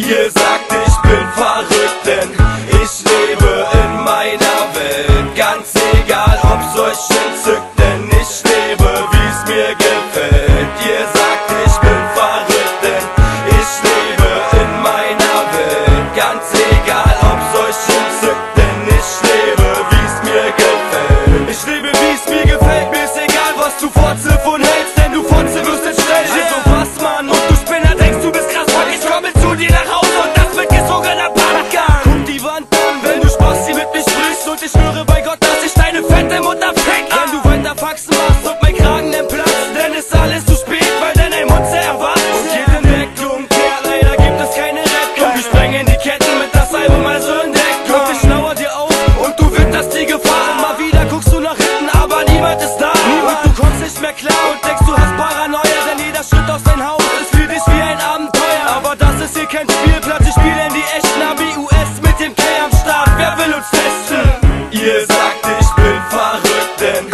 Ihr sagt, ich bin verrückt, denn ich lebe in meiner Welt. Ganz egal, ob's euch entzückt, denn ich lebe, wie's mir gefällt. Ihr sagt, ich bin verrückt, denn ich lebe in meiner Welt. Ganz egal, ob's euch entzückt, denn ich lebe, wie's mir gefällt. Ich lebe, wie's mir gefällt, mir ist egal, was du Fotze von hältst, denn du Fotze wirst entstellt. Also was, Mann, und du Spinner denkst, du bist krass, fuck, ich komme zu dir nach Hause und das mit gezogener Pappgang. Guck die Wand an, wenn du Spaß mit mir sprichst, und ich höre bei Gott, dass ich deine fette Mutter fick. Wenn du weiter Faxen machst und mein Kragen im Platz, dann ist alles zu spät, weil dein Mund sehr erwacht. Und jeden Deckung, leider gibt es keine Rettung. Wir sprengen die Ketten mit das Album also in Deckung. Und ich lauer dir auf und du witterst die Gefahr. Immer wieder guckst du nach hinten, aber niemand ist da. Und du kommst nicht mehr klar und denkst, du hast Paranoia, denn jeder Schritt aus dein Haus ist für dich wie ein Abenteuer. Aber das ist hier kein Spielplatz, wir spielen die echten ABUS mit dem K am Start. Wer will uns testen? Ihr sagt, ich bin verrückt, denn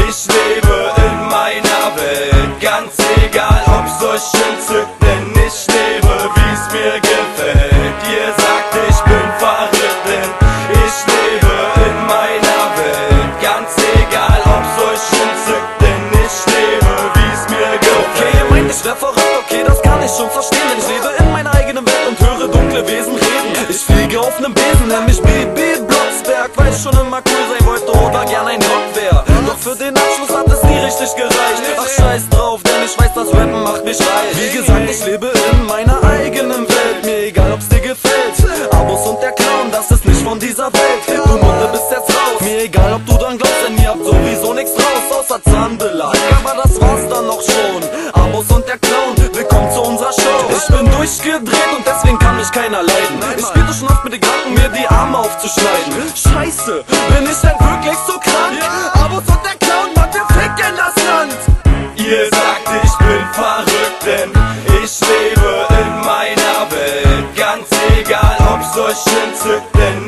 ich lebe in meiner Welt. Ganz egal, ob's euch entzückt, denn ich lebe, wie's mir gefällt. Ihr sagt, ich bin verrückt, denn ich lebe in meiner Welt. Ganz egal, ob's euch entzückt, denn ich lebe, wie's mir gefällt. Okay, ihr meint, ich wär verrückt, okay, das kann ich schon verstehen, denn ich lebe in meiner eigenen Welt und höre dunkle Wesen reden. Ich fliege auf nem Besen, nenn mich BB Blocksberg, weil ich schon immer cool sein wollte oder gern ein Rock wär. Doch für den Abschluss hat es nie richtig gereicht. Ach scheiß drauf, denn ich weiß, das Rappen macht mich reich. Wie gesagt, ich lebe in meiner eigenen Welt, mir egal ob's dir gefällt. Abos und der Clown, das ist nicht von dieser Welt. Du Mutter bist jetzt raus, mir egal ob du dran glaubst, denn ihr habt sowieso nix raus, außer Zahnbelag. Aber das war's dann noch schon. Abos und der Clown, willkommen zu unserer Show. Ich bin durchgedreht und deswegen kann mich keiner leiden. Ich spielte schon oft mit den Gedanken, mir die Arme aufzuschneiden. Scheiße, bin ich denn wirklich so krank? Abos und der Clown, Mann, wir ficken das Land. Ihr sagt, ich bin verrückt, denn ich lebe in meiner Welt. Ganz egal, ob's euch entzückt, denn